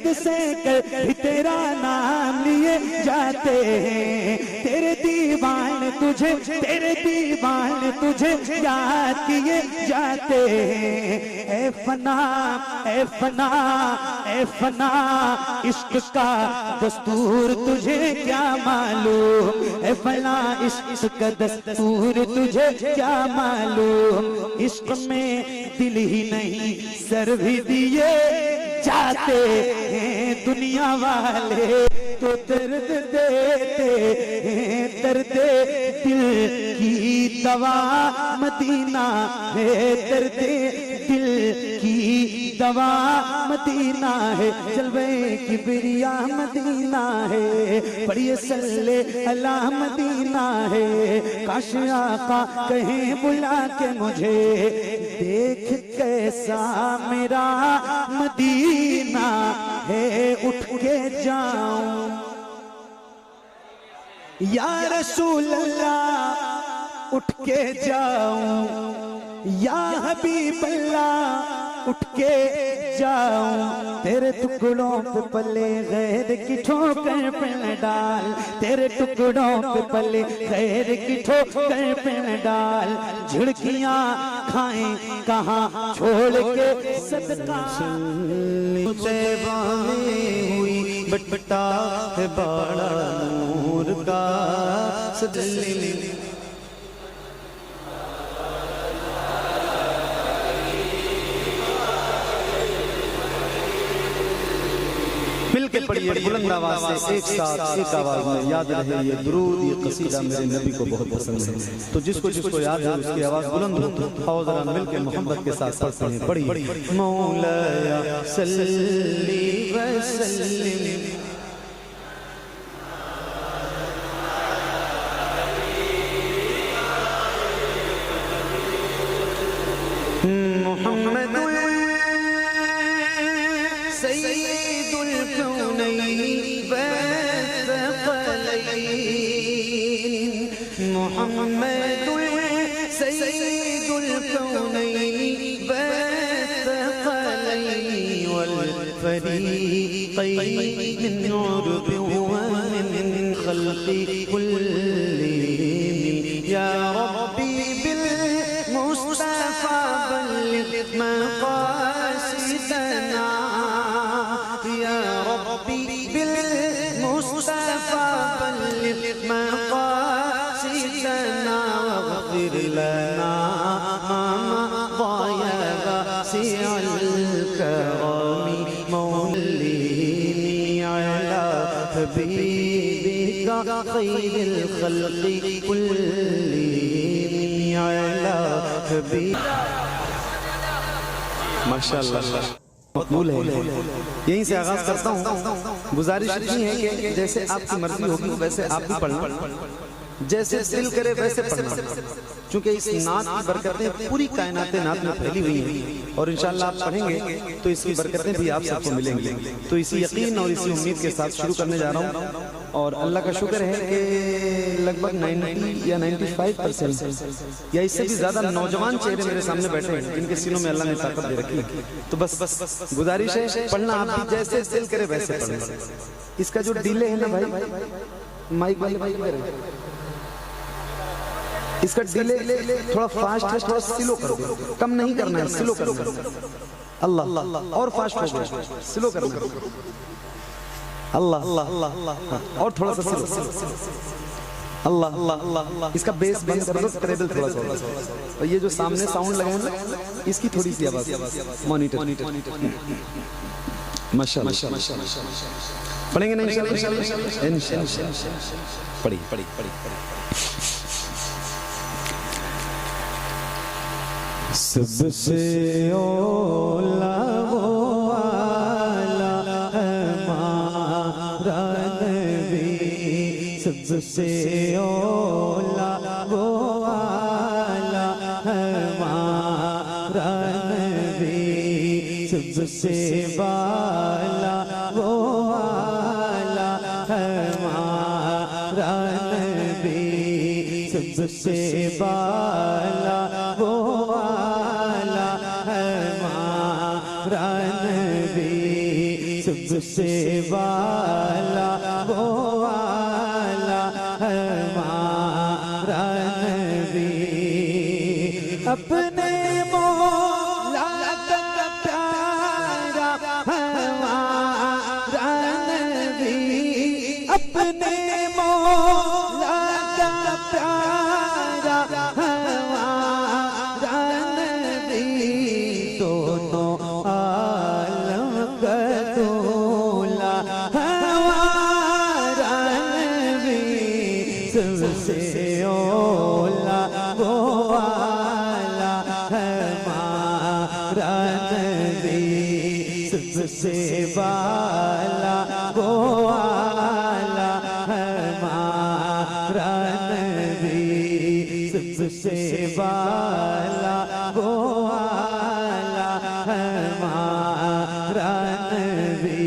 दर्द से कर भी तेरा नाम लिए जाते हैं। तेरे दीवान तुझे याद किए जाते हैं। ए फना ए फना ए फना, इश्क का दस्तूर तुझे क्या मालूम। ए फना, इश्क का दस्तूर तुझे क्या मालूम। इश्क में दिल ही नहीं सर भी दिए जाते हैं। दुनिया वाले तो दर्द देते हैं, दर्द दिल की दवा मदीना है। दर्द दिल की दवा मदीना है। जलवे की बिरिया मदीना है। पढ़िए सल्ले अला मदीना है। काश आका कहें बुला के मुझे, देख कैसा मेरा मदीना है। उठ के जाऊं या रसूल अल्लाह, उठ के जाऊं या हबीब अल्लाह, उठ के जाऊं। तेरे टुकड़ों पे पले गैर की ठोकर पे न डाल। तेरे टुकड़ों पे पले गैर की ठोकर पे न डाल। झिड़कियां खाएं कहाँ छोड़ के सदका। हुई बटबटा है बाड़ा नूर का सदले। मिल के पढ़िए बुलंद आवाज से, एक साथ एक आवाज में। याद रहे ये दुरूद, ये कसीदा मेरे नबी को बहुत पसंद है। तो जिसको जिसको याद है उसकी आवाज बुलंद हो और जरा मिल के मोहब्बत के साथ पढ़ते हैं। पढ़िए मौलाया सल्ली व सल्लिम मोहम्मद सय्यदुल कौनैन व थक़लैन। मोहम्मद सय्यदुल कौनैन व थक़लैन वल फरीक़ैन मिन उर्ब व मिन ख़ल्क़ि कुल्लिहिम। या रब्बी बिल मुस्तफ़ा बल्लिग़ मक़ासिदना। या रब्बी बिल मुस्तफ़ा बल्लिग़ मक़ासिदना वग़फ़िर लना मा ज़ाया वासिअल करमी। मौलिनी अला हबीबिका ख़ैरिल ख़ल्क़ि कुल्लिहिम अला हबीब। माशाअल्लाह मकबूल है। यहीं से आगाज करता हूँ। गुजारिश इतनी है कि जैसे आपकी मर्जी होगी वैसे आप भी पढ़ना, जैसे दिल करे वैसे पढ़ना, क्योंकि इस नात की बरकतें पूरी कायनात नात में फैली हुई हैं और इंशाअल्लाह आप पढ़ेंगे तो इसकी बरकतें भी आप सबको मिलेंगी। तो इसी यकीन और इसी उम्मीद के साथ शुरू करने जा रहा हूँ। और अल्लाह का शुक्र है कि लगभग 90 या 95% या इससे भी ज्यादा नौजवान चेहरे मेरे सामने बैठे हैं जिनके सीनों में अल्लाह ने ताकत दे रखी है। तो बस गुजारिश है पढ़ना, आप जैसे दिल करे वैसे पढ़ना। इसका जो डिले है ना भाई, माइक वाले भाई, इसका डिले थोड़ा फास्ट है, थोड़ा स्लो कर दो। कम नहीं करना है, स्लो करना है। अल्लाह और फास्ट हो गया, स्लो करना है। अल्लाह अल्लाह और थोड़ा सा स्लो। अल्लाह अल्लाह। इसका बेस बंद कर दो, ट्रेबल थोड़ा सा। और ये जो सामने साउंड लगा है ना, इसकी थोड़ी सी आवाज मॉनिटर। माशाअल्लाह पढ़ेंगे नहीं इंशाअल्लाह। पढ़िए। सबसे औला वो आला हमारा नबी। सबसे औला वो आला हमारा नबी। सबसे बाला वो आला हमारा नबी। सबसे बाला वो सबसे वाला वो वाला हमारा नबी, अपने मौला का प्यारा हमारा नबी, अपने मौला का प्यारा हमारा नबी, दोनों आलम का दूल्हा हमारा नबी, सबसे ओला वो वाला हमारा नबी, सबसे वाला वो वाला हमारा नबी, सबसे वाला वो वाला हमारा नबी,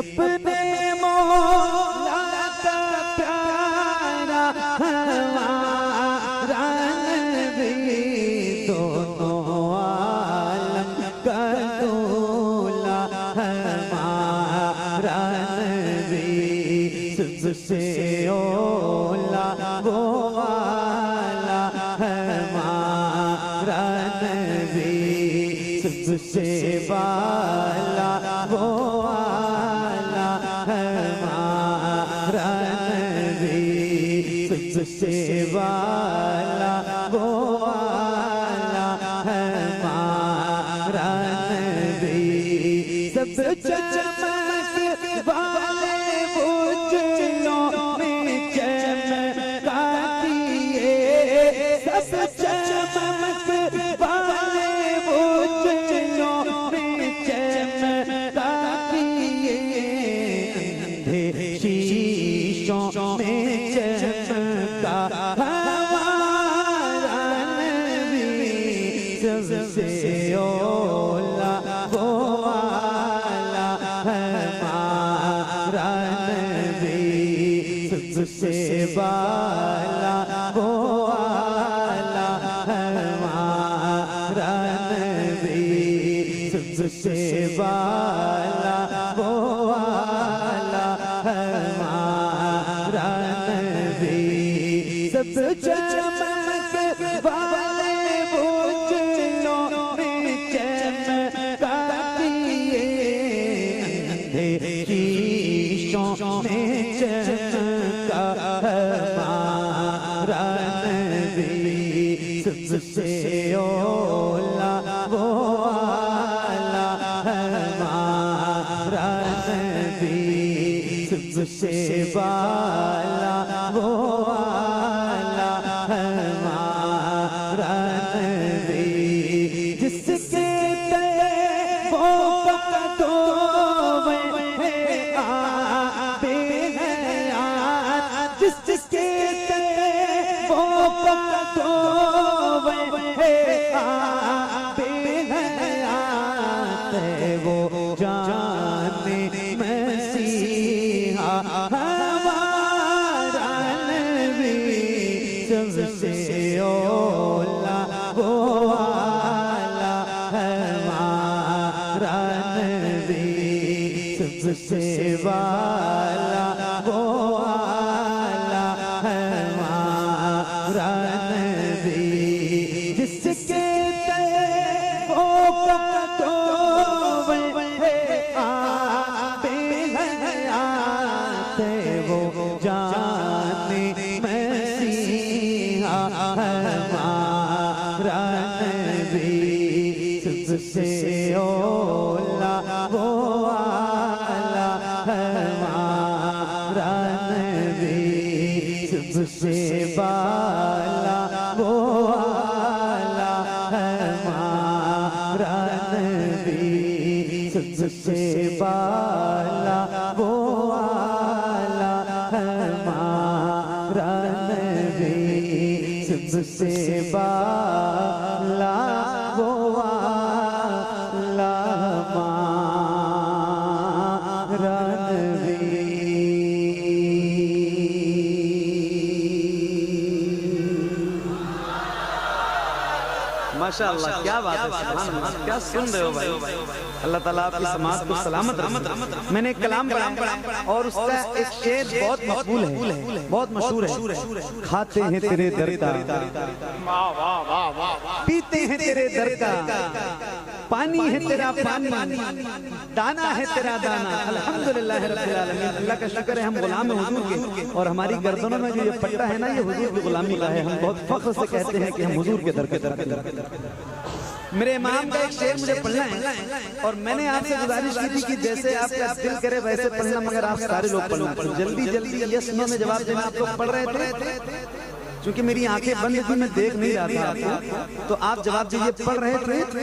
अपने मौला का प्यारा हमारा नबी, दोनों आलम का दूल्हा हमारा नबी, सबसे ओला वो वाला हमारा नबी, सबसे वाला वो वाला हमारा नबी, सबसे वाला वो वाला हमारा नबी, सब चमक वाले उजलों में चमका दिए, सब चमक वाले उजलों में चमका दिए, अंधे शीशों में चमका हमारा नबी, सबसे ओला वो वाला हमारा नबी, सबसे वाला वो वाला हमारा नबी, सबसे वाला वो वाला हमारा नबी, सब चमक वाले उजलों में चमका दिए, अंधे शीशों में चमका हमारा नबी, सबसे ओला वो वाला हमारा नबी, सबसे वाला वो वाला हमारा नबी, जिसके वो कदों में आबे हयात, जिसके वो कदों में आबे हयात, वो जाने मसीहा हमारा नबी, सबसे ओला वो वाला हमारा नबी, सबसे वाला वो वाला हमारा नबी, जिसके वो कदों में आबे हयात, वो जाने मसीहा हमारा नबी, सबसे ओला वो वाला हमारा नबी, सबसे वाला वो वाला हमारा नबी, सबसे वाला वो वाला हमारा नबी, सबसे वाला वो वाला हमारा नबी। माशाअल्लाह, क्या बात है, क्या सुन रहे हो भाई। अल्लाह ताला आपकी समाज को सलामत रखे। मैंने एक कलाम पढ़ा और उसका एक शेर बहुत मकबूल है, बहुत मशहूर है। खाते हैं तेरे दर का, पीते हैं तेरे दर का, पानी है तेरा पानी, दाना है तेरा दाना। अल्हम्दुलिल्लाह रब्बिल आलमीन। अल्लाह का शुक्र है हम गुलाम हैं हुजूर के, और हमारी गर्दनों में जो ये पट्टा है ना, ये हुजूर की गुलामी का है। हम बहुत फख्र से कहते हैं कि हम हुजूर के दर के दर के दर के दर। मेरे इमाम का एक शेर मुझे पढ़ना है, और मैंने आपसे गुजारिश की थी कि जैसे आपका दिल करे वैसे पढ़ना, मगर आप सारे लोग पढ़ना। तो जल्दी जल्दी यस नो में जवाब देना। आप लोग पढ़ रहे थे, क्योंकि मेरी आंखें बंद थी, मैं देख नहीं रहा था आपको, तो आप जवाब दीजिए। पढ़ रहे थे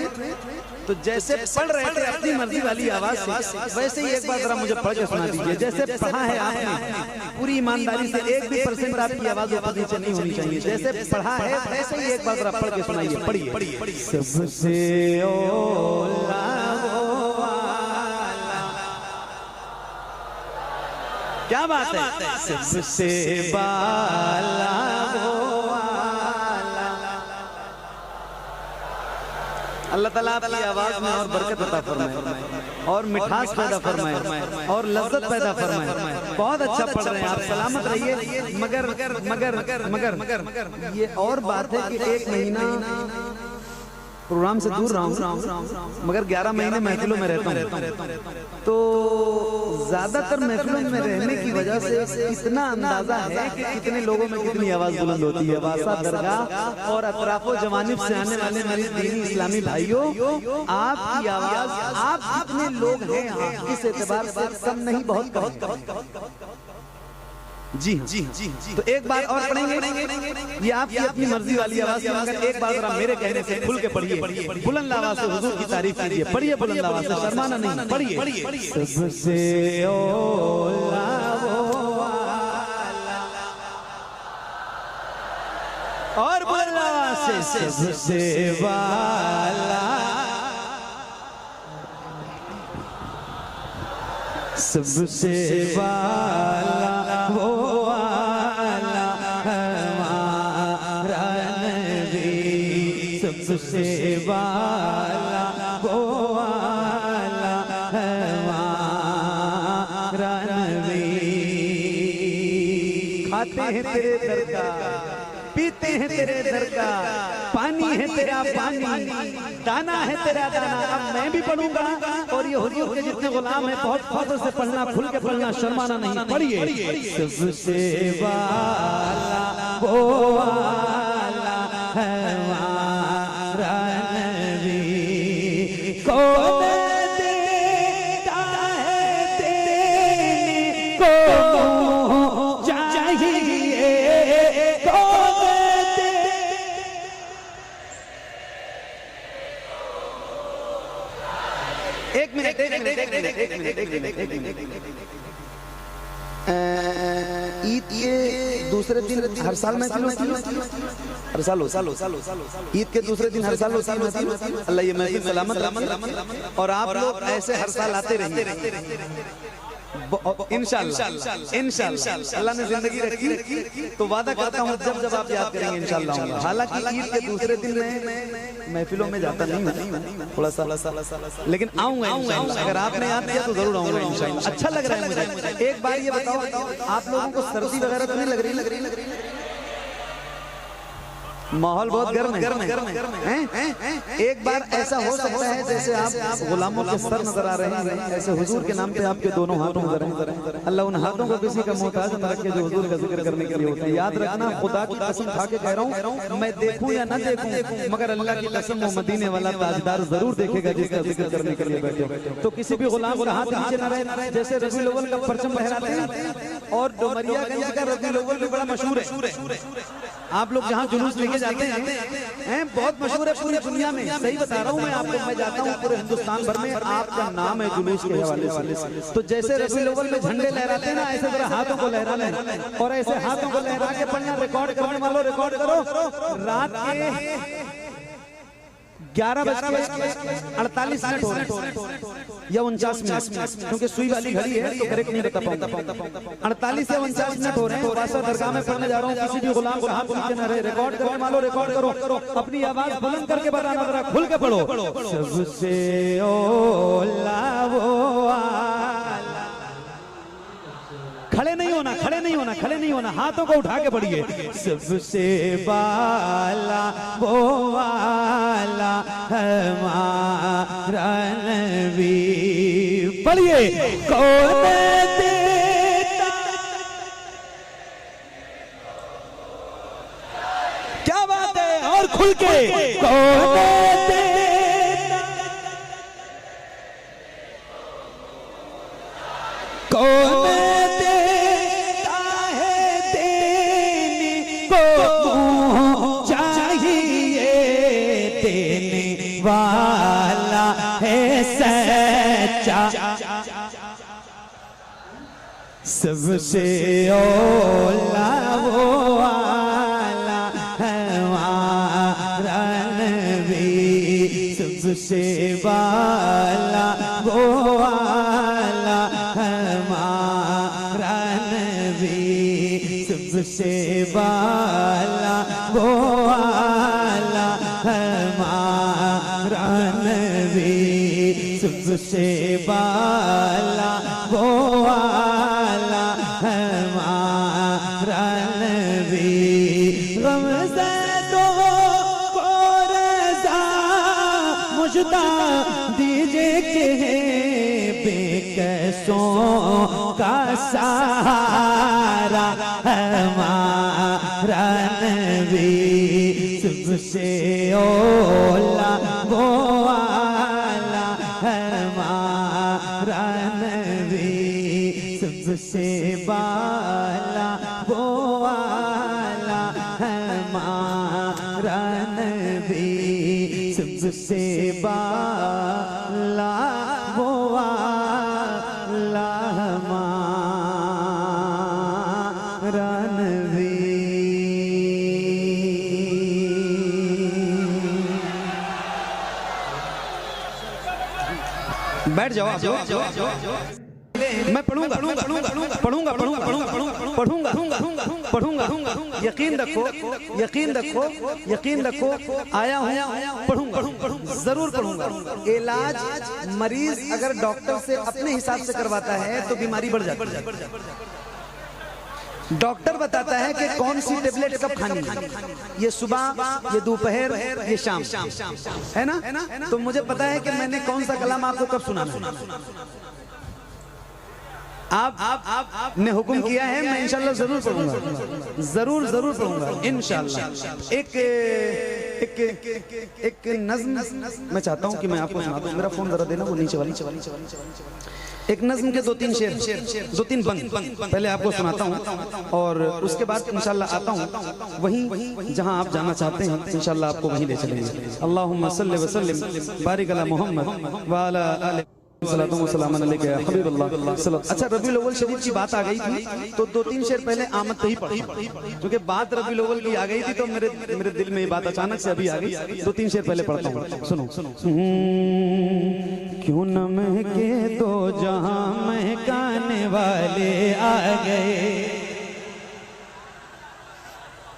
तो जैसे पढ़ रहे थे अपनी मर्जी वाली आवाज से, वैसे ही एक बार जरा मुझे पढ़ के सुना दीजिए। जैसे पढ़ा है आपने, पूरी ईमानदारी से 1 भी % आपकी आवाज ऊपर नीचे नहीं होनी चाहिए। जैसे पढ़ा है वैसे ही एक बार जरा पढ़ के सुनाइए। पढ़िए। सबसे ओला क्या बात है, सबसे बाला अल्लाह ताला आपकी आवाज में और बरकत अता फरमाए, और मिठास पैदा फरमाए, और लज्जत पैदा फरमाए। बहुत अच्छा पढ़ रहे हैं आप, सलामत रहिए। मगर मगर मगर मगर ये और बात है कि 1 महीना प्रोग्राम से दूर रहा हूँ, मगर 11 महीने महफिलों में रहता हूँ। तो ज्यादातर महफिलों में रहने की वजह से इतना अंदाजा है कि कितने लोगों में कितनी आवाज बुलंद होती है। वासा दरगाह और अतराफो जवानिब से आने वाले मेरी दीनी इस्लामी भाइयों, आपकी आवाज, आप जितने लोग हैं यहाँ, इस एतबार से कम नहीं, बहुत बहुत। जी जी जी। तो एक बार और पढ़ेंगे, ये आपकी अपनी मर्जी वाली आवाज है, मगर एक बार जरा मेरे कहने से खुल के पढ़िए, बुलंद आवाज से हुजूर की तारीफ कीजिए। पढ़िए बुलंद आवाज से, शर्माना नहीं, पढ़िए। सबसे ओला और बुलंद आवाज से, सबसे वाला, सबसे वाला वो वाला हमारा नबी, सबसे वाला वो वाला हमारा नबी। खाते हैं तेरे दर का, पीते हैं तेरे दर का, पानी है तेरा पानी, दाना है तेरा दाना। अब मैं भी पढ़ूंगा, और ये हुजूर के जितने गुलाम हैं बहुत फख्र से पढ़ना, खुल के पढ़ना, शर्माना नहीं। पढ़िए। सबसे वाला वो वाला हमारा नबी, कौन देता है देने को चाहिए, एक मिनट। ईद के दूसरे दिन हर साल में हर साल ईद के दूसरे दिन हर साल होती है। अल्लाह ये महफिल सलामत, और आप लोग ऐसे हर साल आते रहिए इंशाअल्लाह। इंशाअल्लाह अल्लाह ने जिंदगी रखी तो वादा करता हूँ जब आप याद करेंगे इंशाअल्लाह। हालांकि ईद के दूसरे दिन में महफिलों में जाता नहीं हूँ थोड़ा सा, लेकिन आऊंगा इंशाअल्लाह। अगर आपने याद किया तो जरूर आऊंगा इंशाअल्लाह। अच्छा लग रहा है मुझे। एक बार ये बताओ, आप लोगों को सर्दी वगैरह तो नहीं लग रही? माहौल बहुत गर्म है। एक बार ऐसा हो सकता है जैसे आप गुलामों के सर नजर आ रहे हैं, ऐसे हुजूर के नाम पे आपके दोनों हाथों नजर हैं। अल्लाह उन हाथों को किसी का मोहताज न रखे जो हुजूर का जिक्र करने के लिए होते हैं। याद रखना, खुदा की कसम खा के कह रहा हूँ, मैं देखूं या न देखूं, मगर अल्लाह की कसम वो मदीने वाला ताजदार जरूर देखेगा जिसका जिक्र करने के लिए बैठे। तो किसी भी गुलाम का हाथ नीचे न रहे। जैसे रबीउल अव्वल का परचम लहराते हैं, और डुमरियागंज का रबीउल अव्वल भी बड़ा मशहूर है। आप लोग जहाँ जुलूस लेके जाते हैं बहुत मशहूर है पूरी दुनिया में। सही बता रहा हूँ मैं आपको, मैं जाता हूँ पूरे हिंदुस्तान भर में, आपका नाम है जुलूस के हवाले से। तो जैसे रबीउल अव्वल में झंडे लहराते हैं ना, ऐसे जरा हाथों को लहरा लें, और ऐसे हाथों को लहरा के पढ़ना। रिकॉर्ड करने वालों रिकॉर्ड करो। रात के 11:48 हो रहे या 49 मिनट, क्योंकि सुई वाली घड़ी है तो करेक्ट नहीं बता पाऊंगा। 48 या 49 मिनट हो रहे हैं। वासा दरगाह में पढ़ने जा रहा हूँ, किसी भी गुलाम का हाथ नीचे न रहे। रिकॉर्ड करने वालों रिकॉर्ड करो, अपनी आवाज बुलंद करके बताना, जरा खुल के पढ़ो। सबसे ओला वो खड़े नहीं होना, खड़े नहीं होना, खड़े नहीं होना, हाथों को उठा के पढ़िए। सबसे बाला वो वाला हमारा नबी, पढ़िए। कौन देता, क्या बात है, और खुल के। कौन देता, कौन वाला है सच्चा, सबसे ओला वो वाला हमारा नबी, सबसे वाला वो वाला हमारा नबी, सबसे वाला वो वाला हमारा नबी, सबसे वाला वो वाला हमारा नबी। गमज़दों को रज़ा मुझदा दीजिए कि बेकसों का सहारा हमारा नबी, सबसे ओला वो वाला हमारा नबी, सबसे वाला वो वाला हमारा नबी, सबसे वाला वो वाला हमारा नबी। बैठ जाओ, मैं पढ़ूंगा पढ़ूंगा पढ़ूंगा पढ़ूंगा पढ़ूंगा पढ़ूंगा, यकीन रखो, यकीन रखो, यकीन रखो, आया हूँ, पढ़ूंगा, जरूर पढ़ूंगा। इलाज मरीज अगर डॉक्टर से अपने हिसाब से करवाता है तो बीमारी बढ़ जाती है। डॉक्टर बताता है कि कौन सी टेबलेट कब खानी है, ये सुबह, ये दोपहर, ये शाम, है ना? तो मुझे पता है कि मैंने कौन सा कलाम आपको कब सुनाना है। आपने हुक्म किया है, मैं इंशाल्लाह जरूर पढ़ूंगा, जरूर जरूर पढ़ूंगा इंशाल्लाह। एक नज़्म मैं चाहता हूँ कि मैं आपको सुना दूं। मेरा फोन जरा देना, वो नीचे वाली। एक नज़्म के 2-3 शेर, 2-3 बंद पहले आपको सुनाता हूँ, और उसके बाद इंशाल्लाह आता हूँ वहीं जहाँ आप जाना चाहते हैं, इंशाल्लाह आपको वहीं ले चलेंगे। अल्लाहुम्मा सल्लि व सल्लिम बारिक अला मुहम्मद व अला आलि अच्छा, रबीउल अव्वल शरीफ की बात आ गई थी तो 2-3 शेर पहले आमद पे ही पढ़ा, क्योंकि बात रबीउल अव्वल की आ गई थी तो मेरे दिल में ये बात अचानक से अभी आ गई। 2-3 शेर पहले पढ़ता हूँ, सुनो। क्यों न महके दो जहां महकाने वाले आ गए।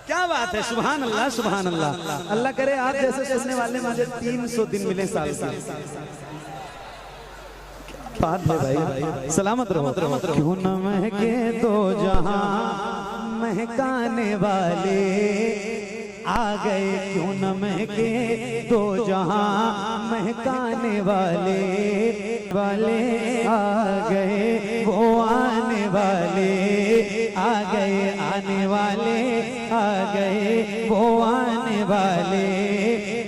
क्या बात है, सुभान अल्लाह, सुभान अल्लाह। अल्लाह करे आप जैसे सुनने वाले मुझे 300 दिन मिले साल से। बात है भाई, सलामत रहो। क्यों न महके दो जहां महकाने वाले आ गए, क्यों न महके दो जहां महकाने वाले आ गए, वो आने वाले आ गए, आने वाले आ गए, वो आने वाले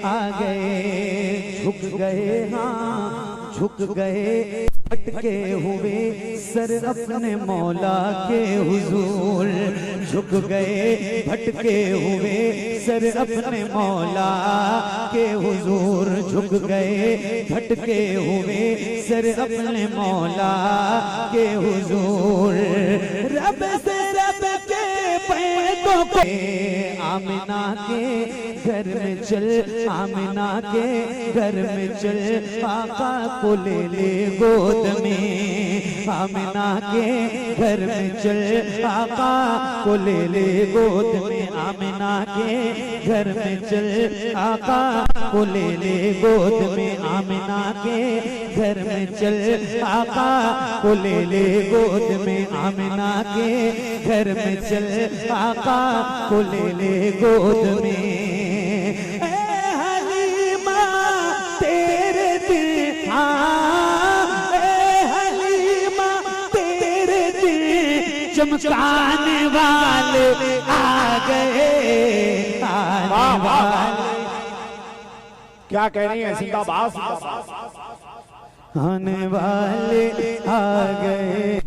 आ गए। झुक गए, हाँ झुक गए, भटके हुए सर अपने मौला के हुजूर। झुक गए, भटके हुए सर अपने मौला के हुजूर। झुक गए, भटके हुए सर अपने मौला के हुजूर। रब से रब के पैगाम तो आमिना के घर में चल, आमिना के घर में चल, आका को ले गोद में। आमिना के घर में चल, आका को ले गोद में। आमिना के घर में चल, आका को ले गोद में। आमिना के घर में चल, आका को ले गोद में। आमिना के घर में चल, आका को ले गोद में। ए हलीमा तेरे दिल, ए हलीमा तेरे दिल चमकाने वाले आ गए, आने वाले। क्या कह रही है? जिंदाबाद, आने वाले आ गए।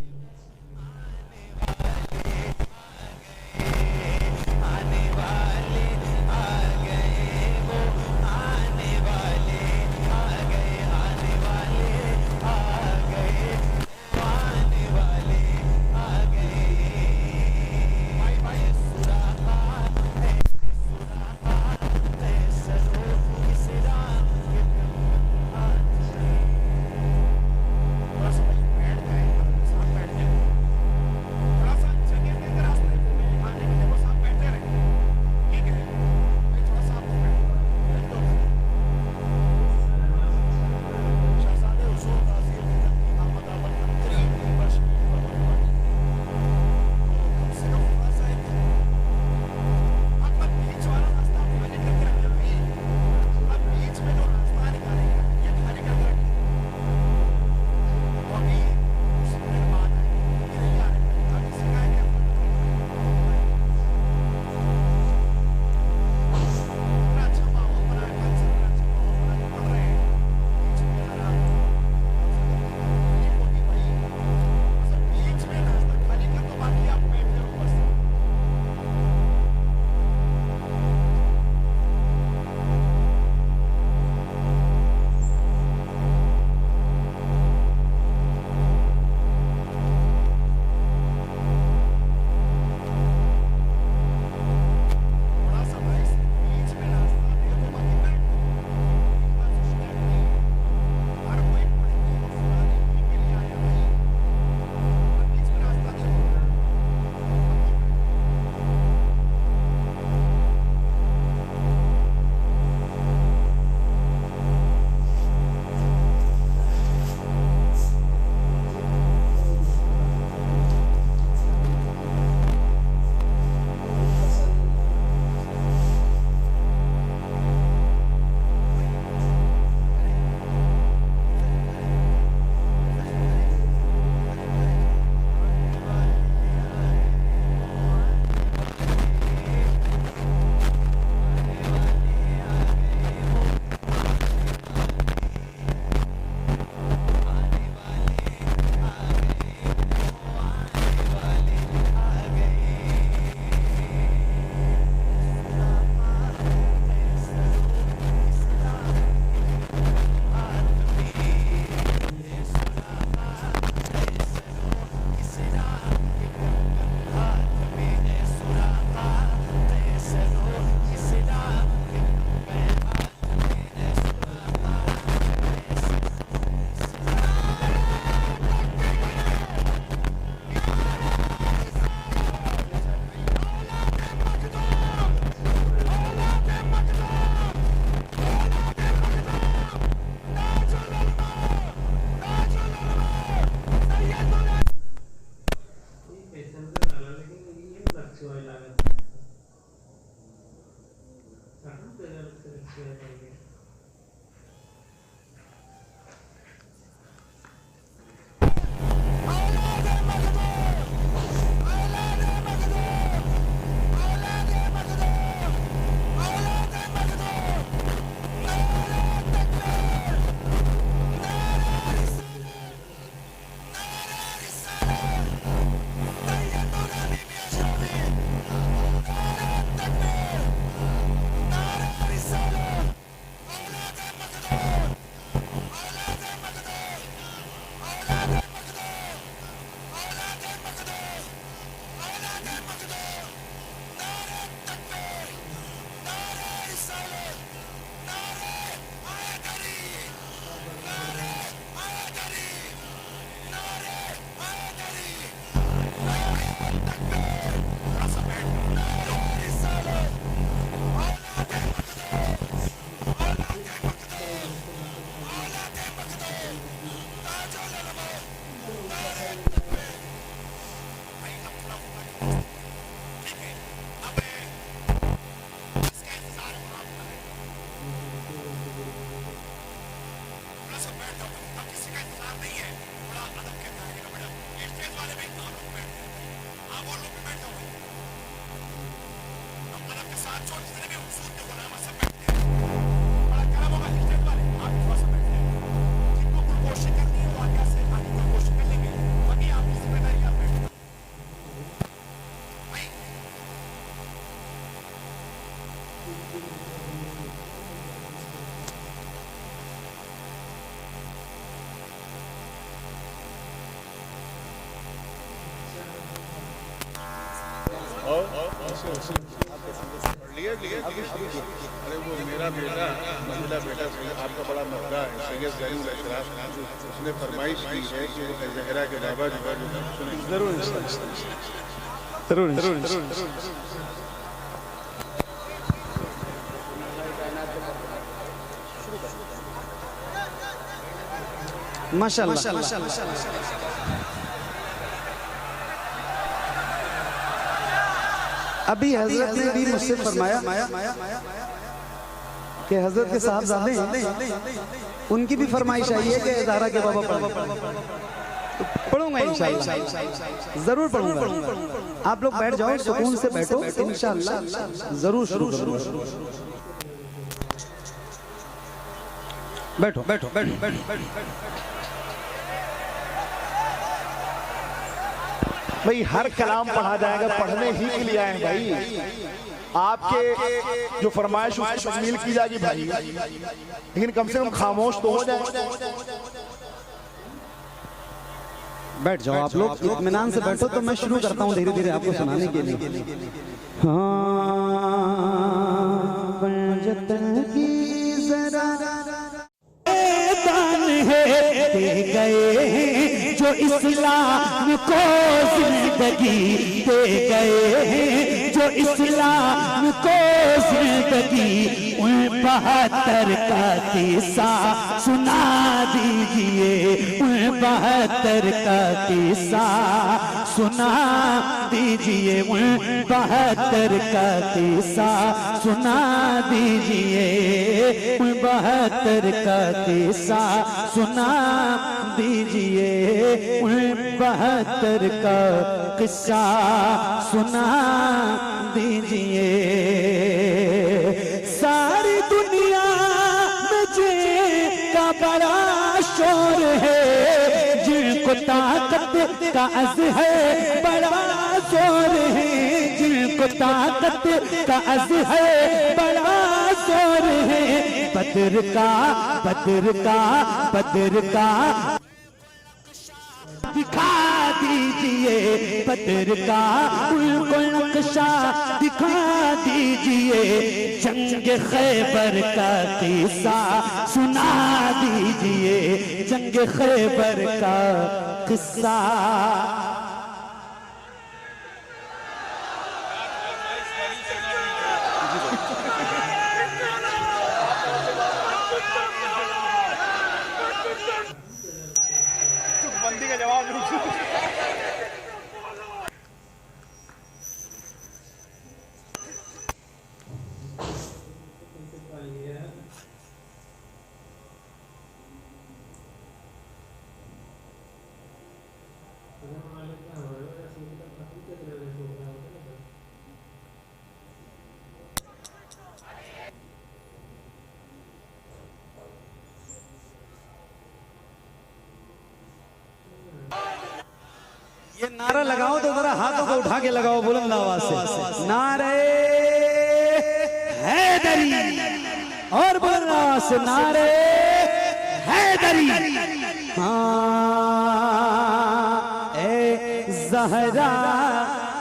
अरे वो मेरा बेटा मंजिला बेटा आपका बड़ा मर्दा है सैयद ज़ैनुल अशराफ, उसने फरमाइश की है कि वो ज़हरा के बाबा जी का जरूर माशाअल्लाह। अभी हजरत ने भी मुझसे फरमाया कि हजरत के साहबजादे उनकी भी फरमाइश आई है कि ज़हरा के बाबा पढ़ूंगा इंशाअल्लाह, जरूर पढ़ूंगा। आप लोग बैठ जाओ, सुकून से बैठो, इंशाअल्लाह जरूर शुरू करूंगा। बैठो बैठो बैठो बैठो बैठो। भाई हर कलाम पढ़ा जाएगा, पढ़ने ही के लिए आए भाई। आपके जो फरमाइश उसकी तकमील की जाएगी भाई, लेकिन कम से कम खामोश तो हो जाए। बैठ जाओ आप लोग, इत्मीनान से बैठो। तो मैं शुरू करता हूँ धीरे धीरे आपको सुनाने के लिए। दे गए जो इस्लाम को जिंदगी दे गए, जो इस्लाम को जिंदगी, उन 72 का किस्सा सुना दीजिए, उन 72 का किस्सा सुना दीजिए, उन 72 का किस्सा सुना दीजिए, उन 72 का किस्सा सुना दीजिए, उन 72 का किस्सा सुना दीजिए। सारी दुनिया में जिनका बड़ा शोर है, जिनको ताकत का अज़ है बड़ा जोर है, जिनको ताकत का अज़ है बड़ा जोर है। बदर का दिखा दीजिए, बदर का उनको नक्शा दिखा दीजिए, जंग खैबर का किस्सा सुना दीजिए, जंग खैबर का किस्सा। बंदी का जवाब ये नारा लगाओ तो जरा हाथों को उठा के लगाओ बुलंद आवाज से। नारे हैदरी, और बुलंद आवाज से नारे हैदरी। हाँ ए ज़हरा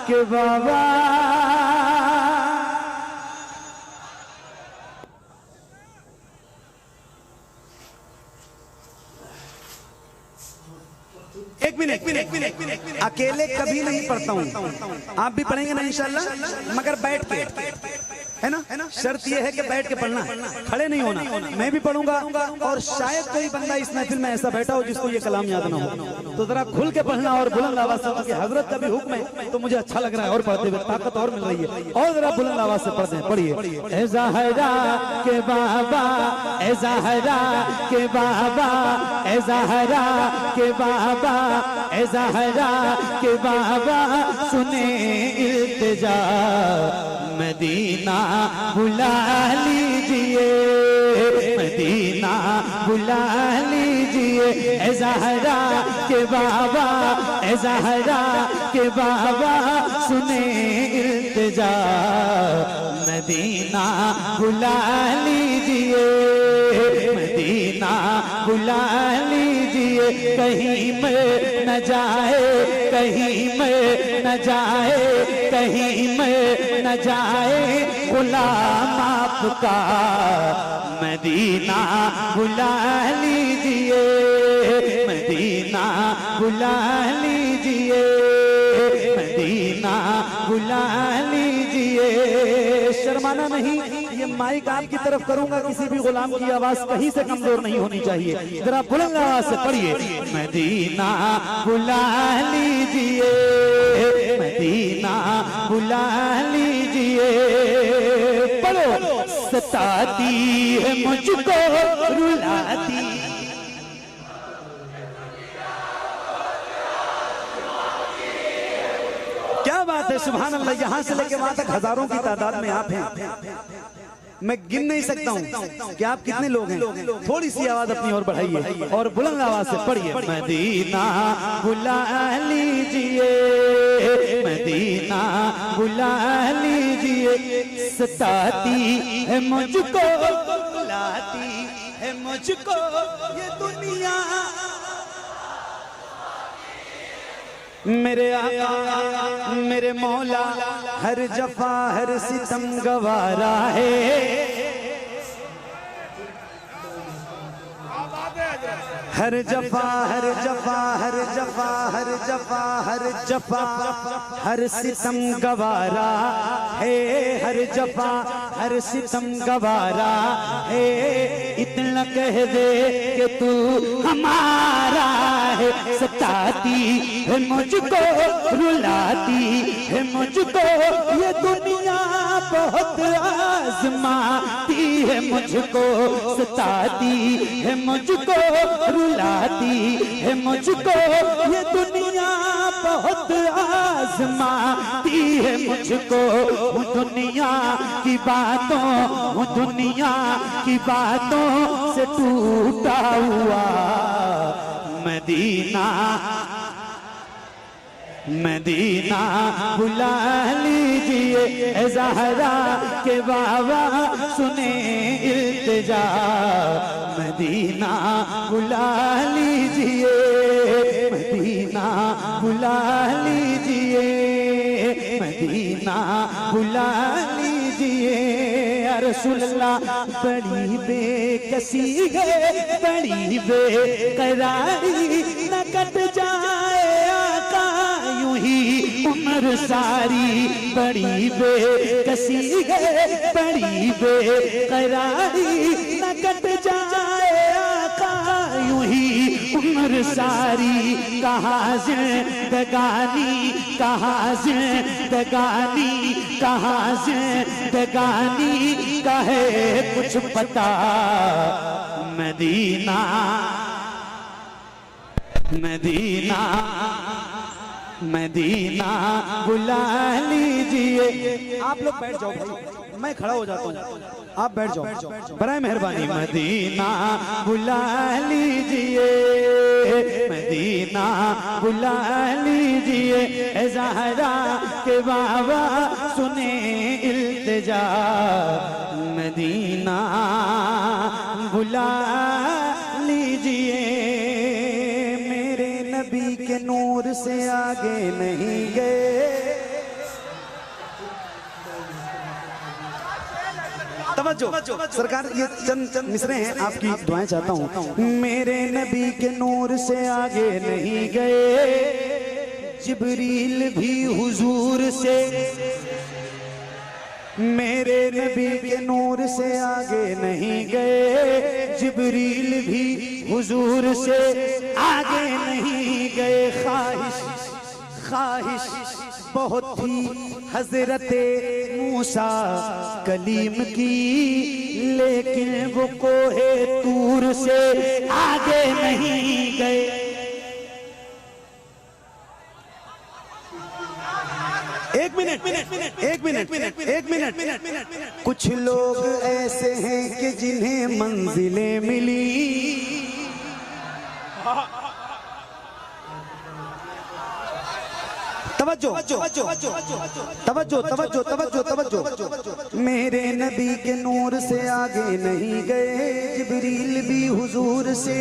के बाबा, एक मिनट अकेले कभी नहीं पढ़ता हूँ, आप भी पढ़ेंगे ना इंशाल्लाह, मगर बैठ के, है ना? शर्त यह है कि बैठ के पढ़ना, खड़े नहीं होना। मैं भी पढ़ूंगा और शायद कोई बंदा इस महफिल में ऐसा बैठा हो जिसको ये कलाम याद ना हो, तो जरा खुल के पढ़ना और बुलंद आवाज से, क्योंकि हजरत का भी हुक्म है तो मुझे अच्छा लग रहा है और पढ़ते हुए ताकत और मिल रही है। और जरा बुलंद आवाज से पढ़ते हैं, पढ़िए। ए ज़हरा के बाबा, ए ज़हरा के बाबा, ए ज़हरा के बाबा, ए ज़हरा के बाबा, सुने इल्तिजा मदीना बुला लीजिए, मदीना बुला लीजिए ए ज़हरा के बाबा, ए ज़हरा के बाबा सुने इल्तिजा, मदीना बुला लीजिए, मदीना बुला लीजिए, कहीं में न जाए, कहीं में न जाए, कहीं में न जाए गुलाम आपका, मदीना बुला लीजिए, मदीना बुला लीजिए, मदीना बुला लीजिए। शर्माना नहीं, ये माइक आपकी तरफ करूंगा, किसी भी गुलाम की आवाज कहीं से कमजोर नहीं होनी चाहिए। जरा बुलंद आवाज से पढ़िए, मदीना बुला लीजिए, मदीना बुला लीजिए। पढ़ो, सताती है मुझको रुलाती, क्या बात है, सुभान अल्लाह। यहाँ से लेके वहां तक हजारों की तादाद में आप हैं, मैं गिन नहीं सकता हूँ कि आप कितने लोग हैं। थोड़ी सी आवाज अपनी और बढ़ाइए और बुलंद आवाज से पढ़िए, मदीना बुला लीजिए, मदीना बुला लीजिए, सताती है मुझको, बुलाती है मुझको ये दुनिया, मेरे आका मेरे मौला हर जफा हर सितम गवारा है, हर जफा हर जफा हर जफा हर जफा हर जफा हर सितम गवारा है, हर जफा हर सितम गवारा है। इतना कह दे कि तू हमारा है, सताती है मुझको रुलाती है मुझको ये दुनिया, बहुत आजमाती है मुझको, सताती है मुझको रुलाती है मुझको ये दुनिया, बहुत आजमाती है मुझको। दुनिया की बातों, दुनिया की बातों से टूटा हुआ मदीना, मदीना बुला लीजिए ए ज़हरा के बाबा सुने इल्तिजा, मदीना बुला लीजिए, मदीना बुला लीजिए, मदीना बुला लीजिए। या रसूल अल्लाह बड़ी बेकसी है, बड़ी बेकरारी न कट जाए आका यूं ही उम्र सारी, बड़ी बेकसी है, बड़ी बेकरारी न कट जाए आका यूं ही उम्र सारी। कहाँ जिंदगानी, कहाँ जिंदगानी, कहाँ जिंदगानी का है कुछ पता, मदीना मदीना मदीना बुला लीजिए। आप लोग बैठ जाओ भाई, मैं खड़ा हो जाता हूँ, आप बैठ जाओ बराए मेहरबानी। मदीना बुला लीजिए, मदीना बुला लीजिए ए ज़हरा के बाबा सुने इल्तिजा, मदीना बुला लीजिए। मेरे नबी के नूर से आगे नहीं गए, तवज्जो सरकार, ये चंद मिसरे हैं, आपकी दुआएं चाहता हूँ। मेरे नबी के नूर से आगे नहीं गए, जिब्रील भी हुजूर से, मेरे नबी के नूर से आगे नहीं गए, जिब्रील भी हुजूर से आगे नहीं गए। ख्वाहिश ख्वाहिश बहुत थी हजरते मूसा कलीम की, लेकिन वो कोहे तूर से आगे नहीं गए। एक मिनट। कुछ लोग ऐसे हैं कि जिन्हें मंजिलें मिली, तवज्जो। मेरे नबी के नूर से आगे नहीं गए जिब्रील भी हुजूर से।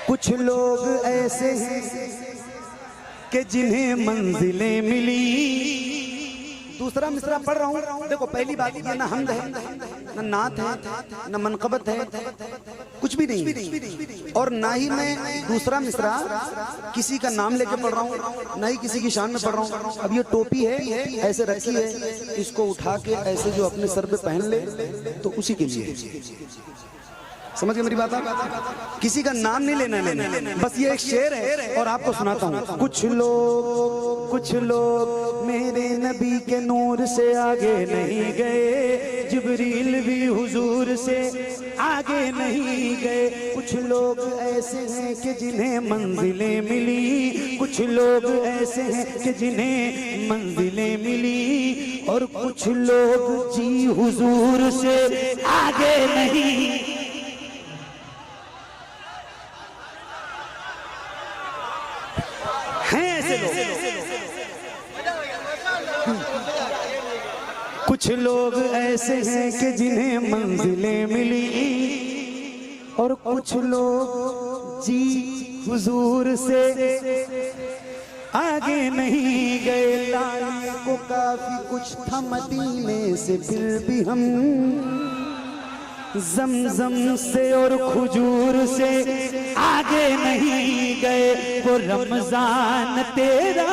कुछ लोग ऐसे हैं कि जिन्हें मंजिलें मिली। दूसरा मिसरा पढ़ रहा हूँ। देखो पहली बात ये ना हमद है, ना नात है, ना मनकबत है, कुछ भी नहीं। और ना ही मैं दूसरा मिसरा किसी का नाम लेके पढ़ रहा हूँ, ना ही किसी की शान में पढ़ रहा हूँ। अब ये टोपी है ऐसे रखी है, इसको उठा के ऐसे जो अपने सर पे पहन ले तो उसी के लिए। समझ गए मेरी बात? किसी का नाम नहीं लेना, बस ये एक शेर है और आपको सुनाता हूँ। कुछ लोग मेरे नबी के नूर से आगे नहीं गए, जिब्रील भी हुजूर से आगे नहीं गए। कुछ लोग ऐसे हैं कि जिन्हें मंजिलें मिली, कुछ लोग ऐसे हैं कि जिन्हें मंजिलें मिली, और कुछ लोग जी हुजूर से आगे नहीं। कुछ लोग ऐसे हैं कि जिन्हें मंजिलें मिली, और कुछ लोग जी हुजूर से आगे नहीं गए। लाने को काफी कुछ था मदीने से, फिर भी हम जमजम से और खजूर से आगे नहीं गए। वो रमजान तेरा,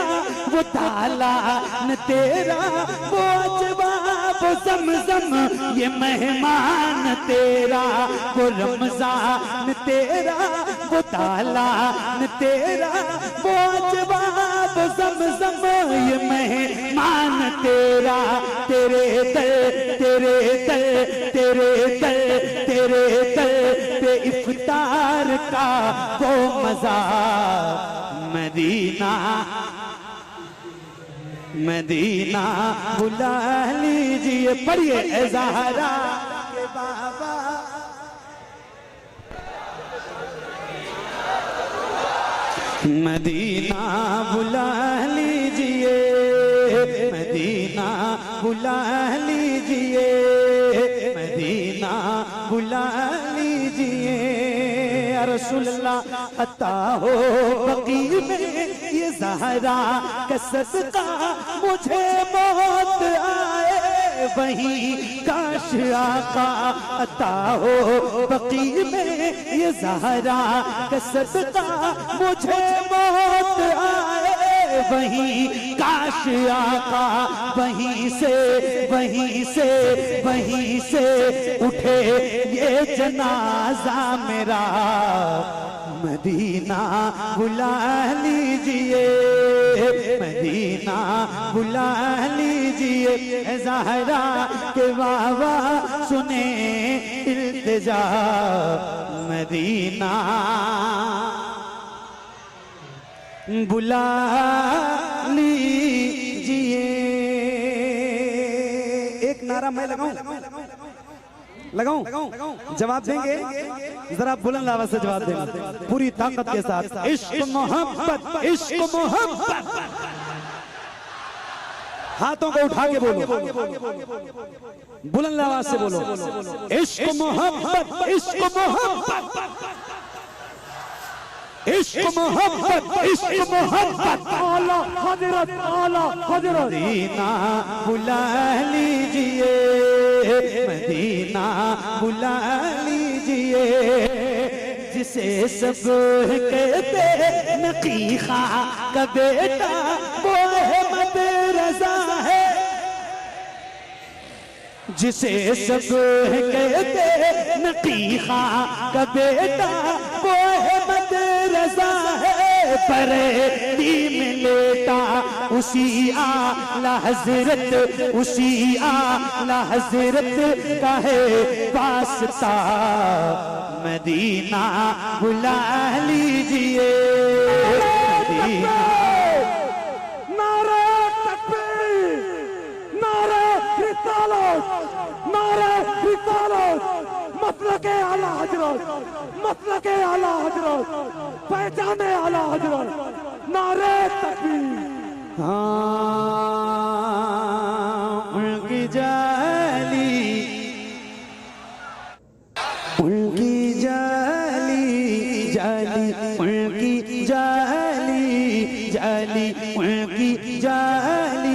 वो तालान तेरा, वो अजवा, वो जमजम, ये मेहमान तेरा। वो रमजान तेरा, वो तालान तेरा, वो अजवा, वो जमजम, ये मेहमान तेरा। तेरे दर, तेरे दर, तेरे दर, तेरे दर पे इफ्तार का वो मजा। मदीना मदीना बुला लीजिए। पढ़िए ए ज़हरा के बाबा। मदीना बुला लीजिए, मदीना बुला लीजिए, मदीना बुला लीजिए। या रसूलल्लाह अता हो बकी में ये ज़हरा का सदका, मुझे मौत आए वहीं काश आका अता हो बकी में ये ज़हरा का सदका, मुझे मौत आए वहीं काश आका। वहीं से उठे ये जनाजा मेरा। मदीना बुला लीजिए, मदीना बुला लीजिए। ज़हरा के बाबा सुने इल्तिजा। मदीना बुला लीजिए। एक नारा मैं लगाऊं? जवाब देंगे? जरा बुलंद आवाज से जवाब देंगे पूरी ताकत के साथ। इश्क मोहब्बत, इश्क मोहब्बत। हाथों को उठा के बोलो, बुलंद आवाज से बोलो। इश्क मोहब्बत, इश्क मोहब्बत, इश्क मोहब्बत, इश्क मोहब्बत। आला हजरत, आला हजरत। मदीना बुला लीजिए, मदीना बुला लीजिए। जिसे सब कहते नकीखा का बेटा, वो अहमद रजा है। जिसे सब कहते नकीखा का बेटा, वो अहमद रजा है। बरेली में लेटा उसी आला हजरत, उसी आला हजरत का है वास्ता। मदीना बुला लीजिए, मदीना। नारे लगे आला हजरत, पहचाने आला हजरत, नारे तकबीर। हाँ उनकी जाली, उनकी जाली जाली, उनकी जाली जाली, उनकी जाली।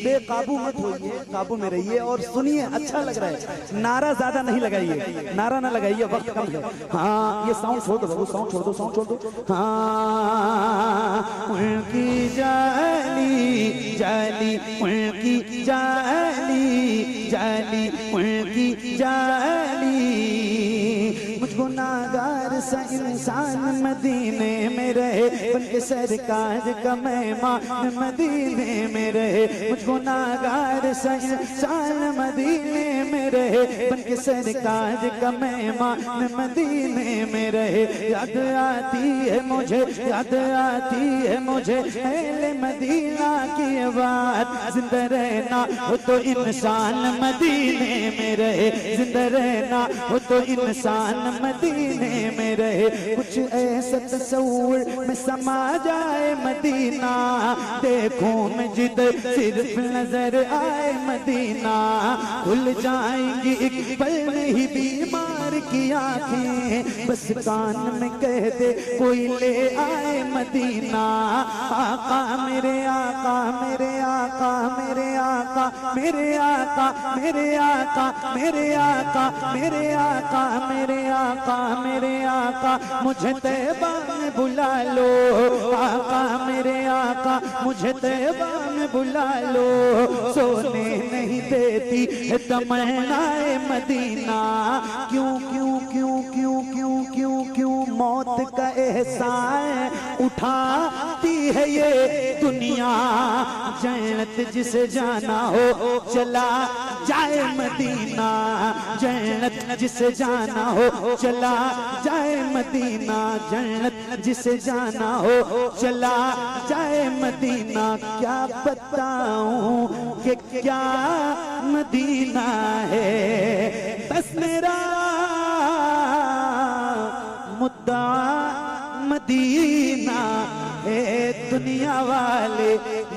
बेकाबू मत होइए, काबू में रहिए और सुनिए, अच्छा लग रहा है। नारा ज्यादा नहीं लगाइए, नारा ना लगाइए, वक्त कम है। हाँ ये साउंड छोड़ दो बाबू, साउंड छोड़ दो, साउंड छोड़ दो। हाँ उनकी जाली जाली, उनकी जाली जाली, उनकी जाली। मुझको नागार सा इंसान मदीने में रहे, बल्कि सरकार का मेहमान मदीने में रहे। मुझको नागार सा इंसान मदीने में रहे, बल्कि सरकार का मेहमान मदीने में रहे। याद आती है मुझे, याद आती है मुझे अहले मदीना की बात। जिंदा रहना हो तो इंसान मदीने में रहे, जिंदा रहना हो तो इंसान मदीने में रहे। कुछ ऐसा तस्वुर में समा जाए मदीना, देखूं मैं जिधर सिर्फ नजर आए मदीना। खुल जाएंगी एक पल में ही बीमार की आंखें, बस कान में कह दे कोई ले आए मदीना। आका मेरे आका, मेरे आका, मेरे आका, मेरे आका, मेरे आका, मेरे आका, मेरे आका, मेरे आका, मेरे आका, मुझे तैबा में बुला लो। आका मेरे आका, मुझे तैबा में बुला लो। सोने नहीं देती है तमन्नाए मदीना। क्यों क्यों क्यों क्यों क्यों क्यों क्यों मौत का एहसान उठाती है ये दुनिया। जन्नत जिसे जाना हो चला जाए मदीना, जन्नत जिसे जाना हो चला जाए मदीना, जन्नत जिसे जाना हो चला जाए मदीना। क्या बताऊं कि क्या मदीना है, बस मेरा मुद्दा मदीना है। दुनिया वाले,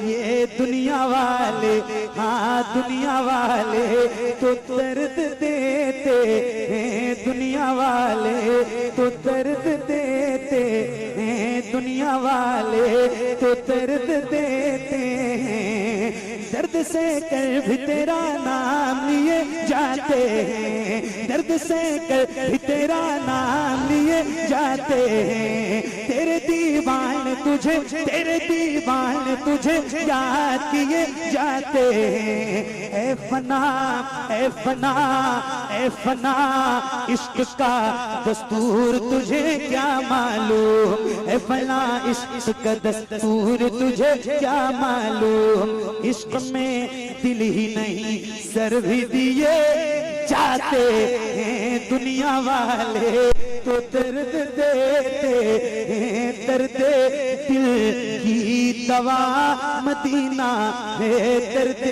ये दुनिया वाले, हाँ दुनिया वाले तो दर्द देते हैं। दुनिया वाले तो दर्द देते हैं, दुनिया वाले तो दर्द देते हैं। दर्द से कर भी तेरा नाम लिए जाते हैं, दर्द से कर भी तेरा नाम लिए जाते हैं। तेरे दीवान तुझे, तेरे दीवान तुझे याद किए जाते हैं। ए फना, ए फना, ए फना, इश्क का दस्तूर तुझे क्या मालूम। ए फना इश्क का दस्तूर तुझे क्या मालूम। इश्क में दिल ही नहीं सर भी दिए जाते हैं। दुनिया वाले तो दर्द देते हैं, दर्द दिल की दवा मदीना है। दर्द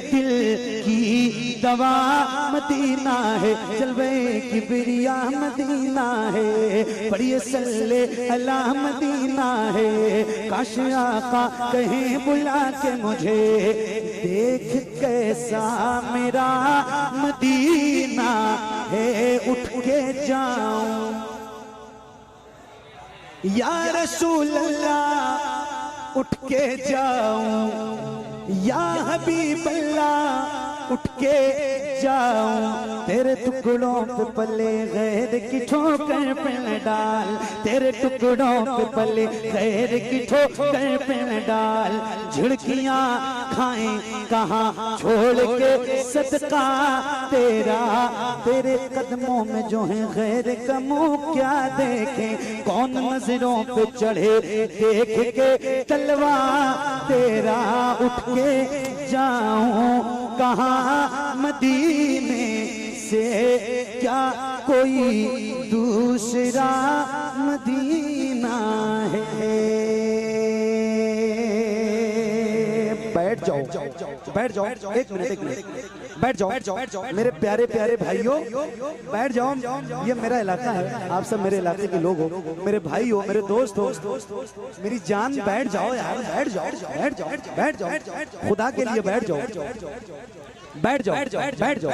दिल की दवा मदीना है, जलवे की बिरिया मदीना है। पढ़िए सल्ले अला मदीना है। काश आका कहीं बुला के मुझे, देख कैसा मेरा मदीना है। उठ के जाऊं या रसूल अल्लाह, उठ के जाऊं या हबीब अल्लाह, उठ के जाऊं। तेरे टुकड़ों पे पले गैर की ठोकर पे न डाल, तेरे टुकड़ों पे पले गैर की ठोकर पे न डाल। झिड़कियां खाएं कहाँ छोड़ के सदका तेरा, तेरे कदमों में जो है गैर का मुंह क्या देखें। कौन नजरों पे चढ़े देख के तलवा तेरा। उठ के जाऊं कहाँ मदीने से, क्या कोई दूसरा मदीना है। बैठ जाओ। बैठ जाओ, एक मिनट, बैठ जाओ मेरे प्यारे प्यारे भाइयों, बैठ जाओ। ये मेरा इलाका है, आप सब मेरे इलाके के लोग हो, मेरे भाई हो, मेरे दोस्त हो, मेरी जान, बैठ जाओ यार, बैठ जाओ, बैठ जाओ, बैठ जाओ, खुदा के लिए बैठ जाओ, बैठ जाओ, बैठ जाओ।